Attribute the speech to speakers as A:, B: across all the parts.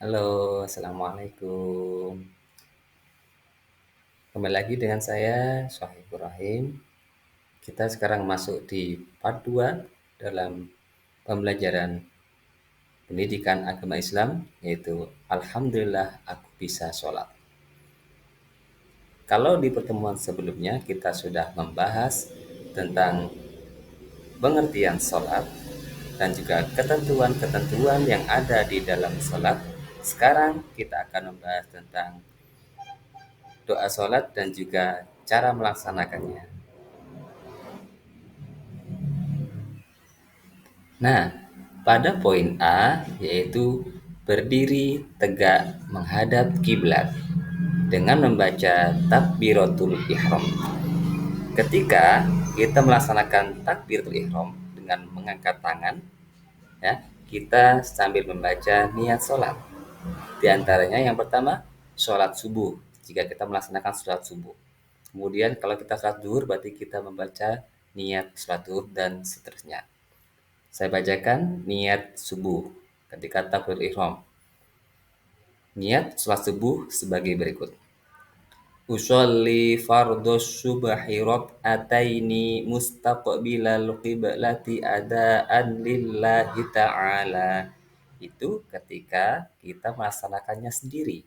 A: Halo, assalamualaikum. Kembali lagi dengan saya, Sohibur Rahim. Kita sekarang masuk di part 2 dalam pembelajaran pendidikan agama Islam, yaitu Alhamdulillah aku bisa sholat. Kalau di pertemuan sebelumnya kita sudah membahas tentang pengertian sholat dan juga ketentuan-ketentuan yang ada di dalam sholat, sekarang kita akan membahas tentang doa sholat dan juga cara melaksanakannya. Nah, pada poin A yaitu berdiri tegak menghadap kiblat dengan membaca takbiratul ihram. Ketika kita melaksanakan takbiratul ihram dengan mengangkat tangan, ya, kita sambil membaca niat sholat. Di antaranya yang pertama, sholat subuh. Jika kita melaksanakan sholat subuh. Kemudian kalau kita sholat zuhur berarti kita membaca niat sholat zuhur dan seterusnya. Saya bacakan niat subuh ketika takbiratul ihram. Niat sholat subuh sebagai berikut. Usolli fardhos subhi rak'ataini mustaqbilal qiblati adaan lillahi ta'ala. Itu ketika kita melaksanakannya sendiri.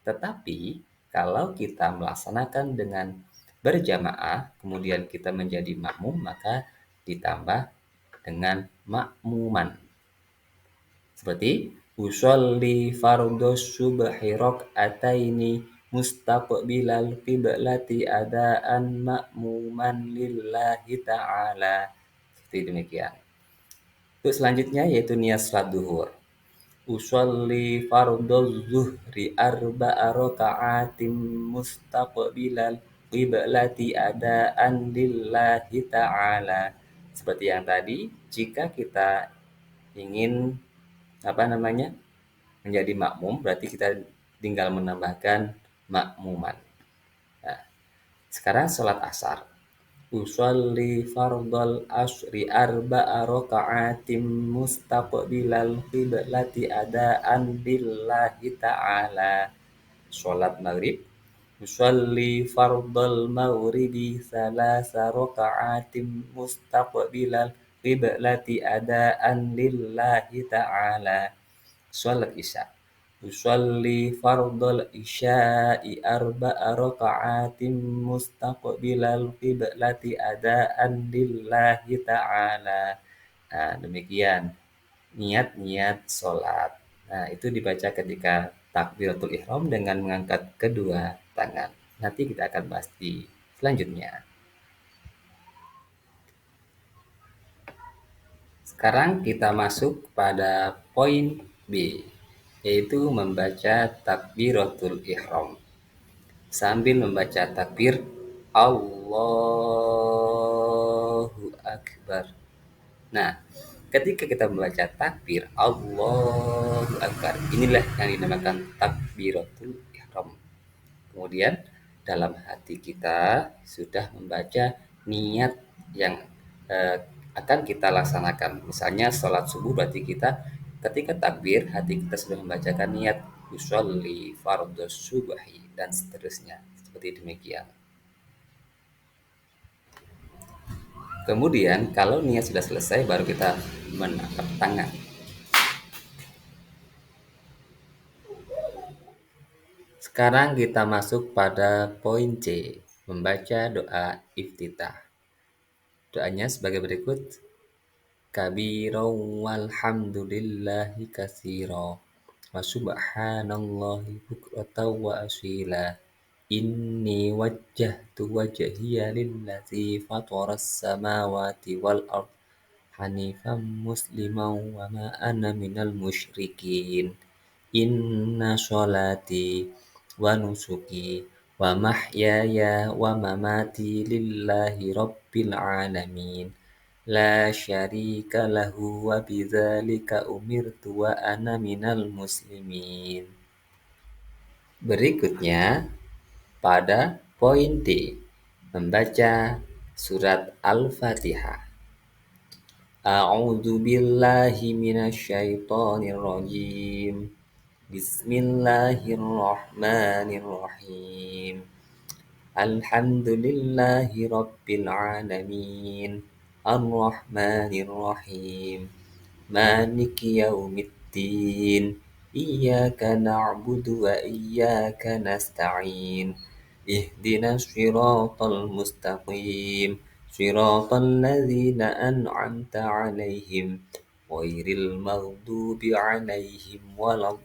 A: Tetapi kalau kita melaksanakan dengan berjamaah, kemudian kita menjadi makmum, maka ditambah dengan makmuman. Seperti usolli fardhos subhi rak'ataini mustaqbilal qiblati adaan ma'muman lillahi ta'ala. Seperti demikian. Untuk selanjutnya yaitu niat salat duhur. Usolli fardhos zuhri arba'a raka'atin mustaqbilal qiblati adaan lillahi ta'ala. Seperti yang tadi, jika kita ingin menjadi makmum berarti kita tinggal menambahkan makmuman. Nah, sekarang sholat asar. Usolli fardal asri arba'a raka'atin mustaqbilal qiblati adaan lillahi ta'ala. Sholat maghrib. Usolli fardal maghribi salasa raka'atin mustaqbilal qiblati adaan lillahi ta'ala. Sholat isya. Usolli fardal isya'i arba'a raka'atin mustaqbilal qiblati adaan lillahi ta'ala. Nah, demikian niat-niat sholat. Nah, itu dibaca ketika takbiratul ihram dengan mengangkat kedua tangan. Nanti kita akan bahas di selanjutnya. Sekarang kita masuk pada poin B, yaitu membaca takbiratul ihram. Sambil membaca takbir Allahu Akbar. Nah, ketika kita membaca takbir Allahu Akbar, inilah yang dinamakan takbiratul ihram. Kemudian dalam hati kita sudah membaca niat yang akan kita laksanakan. Misalnya sholat subuh berarti kita ketika takbir hati kita sudah membacakan niat usolli fardhos subhi dan seterusnya. Seperti demikian. Kemudian kalau niat sudah selesai baru kita menangkap tangan. Sekarang kita masuk pada poin C, membaca doa iftitah. Doanya sebagai berikut. Kabiro walhamdulillahi katsira wa subhanallahi bukratan wa asila. Inni wajjahtu wajhiya lillazi fataras samawati wal ard hanifan musliman wa ma ana minal musyrikin. Inna sholati wa nusuki wa mahyaya wa mamati lillahi rabbil alamin. La syarika lahu wa bidzalika umirtu wa ana minal muslimin. Berikutnya pada poin D, membaca surat Al-Fatihah. A'udzu billahi minasyaitonir rajim. Bismillahirrahmanirrahim. Alhamdulillahi rabbil alamin. Ar-Rahmanir-Rahim. Maliki yaumiddin. Iyyaka na'budu wa iyyaka nasta'in. Ihdinas siratal mustaqim. Siratal ladzina an'amta 'alaihim ghairil maghdubi 'alaihim waladdallin.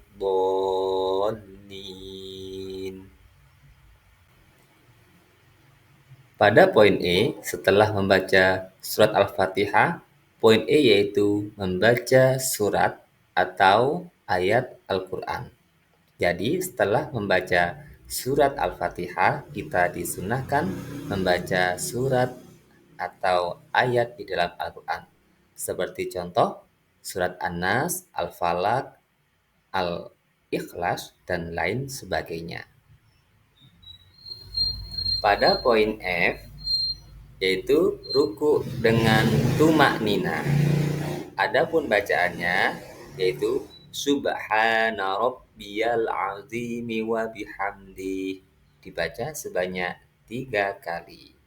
A: Pada poin E, setelah membaca surat Al-Fatihah, poin E yaitu membaca surat atau ayat Al-Quran. Jadi, setelah membaca surat Al-Fatihah, kita disunahkan membaca surat atau ayat di dalam Al-Quran. Seperti contoh, surat An-Nas, Al-Falaq, Al-Ikhlas, dan lain sebagainya. Pada poin F, yaitu ruku dengan tumak nina. Adapun bacaannya yaitu Subhana rabbiyal azimi wa bihamdi, dibaca sebanyak 3 kali.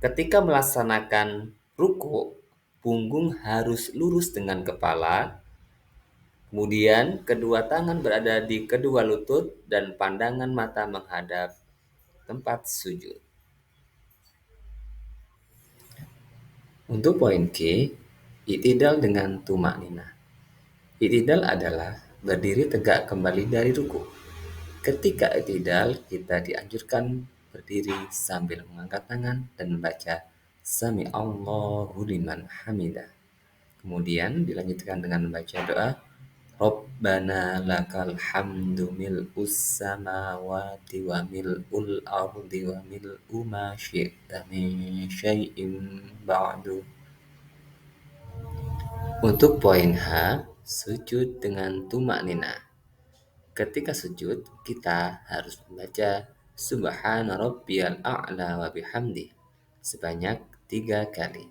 A: Ketika melaksanakan ruku, punggung harus lurus dengan kepala, kemudian kedua tangan berada di kedua lutut dan pandangan mata menghadap tempat sujud. Untuk poin Q, i'tidal dengan tumak nina. I'tidal adalah berdiri tegak kembali dari ruku. Ketika i'tidal, kita dianjurkan berdiri sambil mengangkat tangan dan membaca Sami Allahu liman hamidah. Kemudian dilanjutkan dengan membaca doa Rabbana lakal hamdu mil'us samawati wa mil'ul ardi wa mil'u ma syi'ta min syai'in ba'du. Untuk poin H, sujud dengan tumak nina. Ketika sujud, kita harus membaca Subhana rabbiyal a'la wa bihamdi sebanyak 3 kali.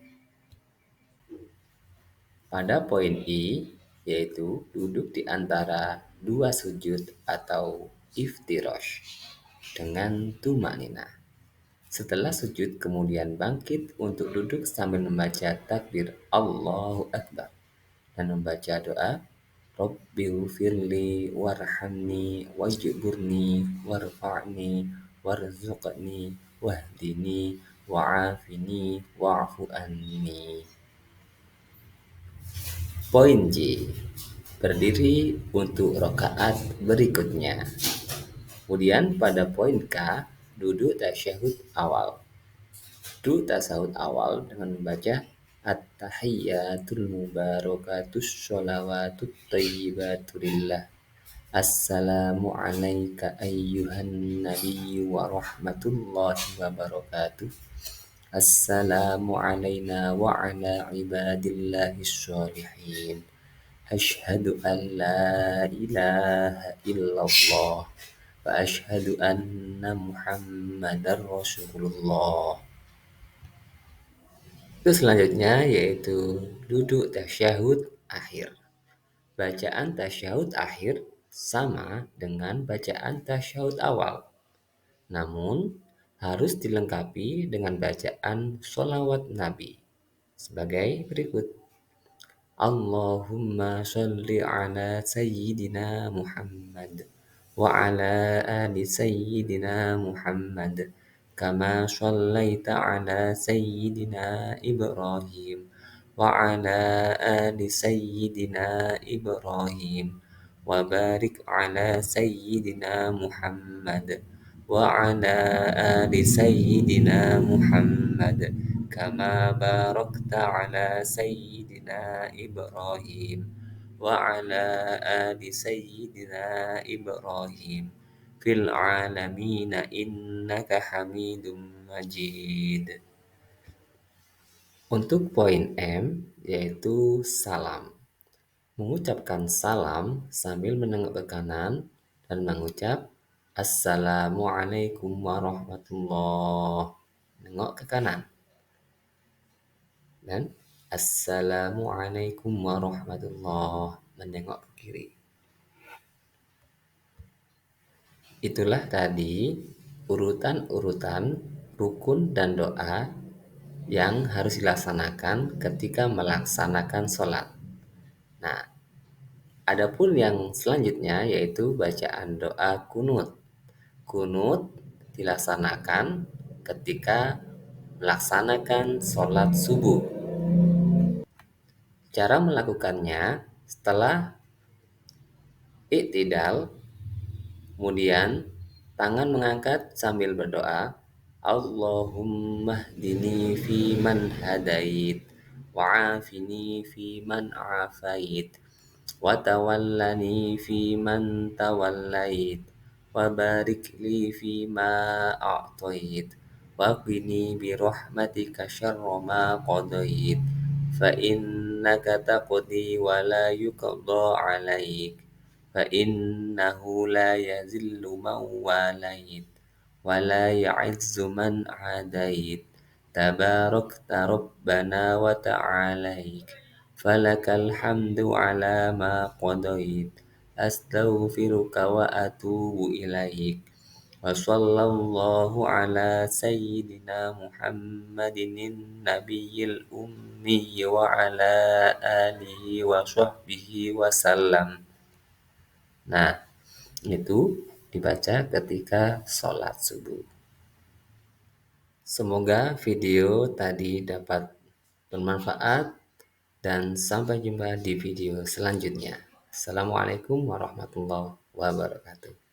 A: Pada poin I, yaitu duduk di antara dua sujud atau iftirash dengan tumak nina. Setelah sujud kemudian bangkit untuk duduk sambil membaca takbir Allahu Akbar dan membaca doa Rabbighfirli warhamni wajburni warfa'ni warzuqni wahdini wa'afini wa'fu anni. Poin J, berdiri untuk rakaat berikutnya. Kemudian pada poin K, duduk tasyahud awal. Duduk tasyahud awal dengan membaca At-tahiyyatul mubarakatus sholawatut thayyibatu lillah. Assalamu alayka ayyuhan nabiyyu wa rahmatullahi wa barakatuh. Assalamu alayna wa ala ibadillahis sholihin. Asyhadu an la ilaha illallah wa asyhadu anna Muhammadar Rasulullah. Terus selanjutnya yaitu duduk tasyahud akhir. Bacaan tasyahud akhir sama dengan bacaan tasyahud awal, namun harus dilengkapi dengan bacaan sholawat Nabi sebagai berikut. Allahumma sholli ala sayyidina Muhammad wa ala ali sayyidina Muhammad kama shallaita ala sayyidina Ibrahim wa ala ali sayyidina Ibrahim wa barik ala sayyidina Muhammad wa ala ali sayyidina Muhammad kama barakta ala sayyidina Ibrahim wa ala ali sayyidina Ibrahim fil alamina innaka hamidum majid. Untuk poin M, yaitu salam. Mengucapkan salam sambil menengok ke kanan dan mengucap Assalamualaikum warahmatullahi. Nengok ke kanan. Dan Assalamualaikum warahmatullahi, menengok ke kiri. Itulah tadi urutan-urutan rukun dan doa yang harus dilaksanakan ketika melaksanakan sholat. Nah, adapun yang selanjutnya yaitu bacaan doa kunut. Kunut dilaksanakan ketika melaksanakan sholat subuh. Cara melakukannya setelah i'tidal, kemudian tangan mengangkat sambil berdoa, Allahumma hdini fi man hadait, wa'afini fi man afait, wa tawallani fi man tawallait, wa barik li fi ma a'tait, wa qini bi rahmatika syarra ma qadait, fa innaka taqdi wa la yuqda 'alaik, fa innahu la yazillu man walait wa la ya'izzu man 'adait, tabarakta rabbana wa ta'alait, falakal hamdu 'ala ma qadait, astaghfiruka wa atubu ilaik, wa sallallahu ala sayyidina Muhammadin nabiyil ummi wa ala alihi wa sahbihi wa sallam. Nah, itu dibaca ketika sholat subuh. Semoga video tadi dapat bermanfaat dan sampai jumpa di video selanjutnya. Assalamualaikum warahmatullahi wabarakatuh.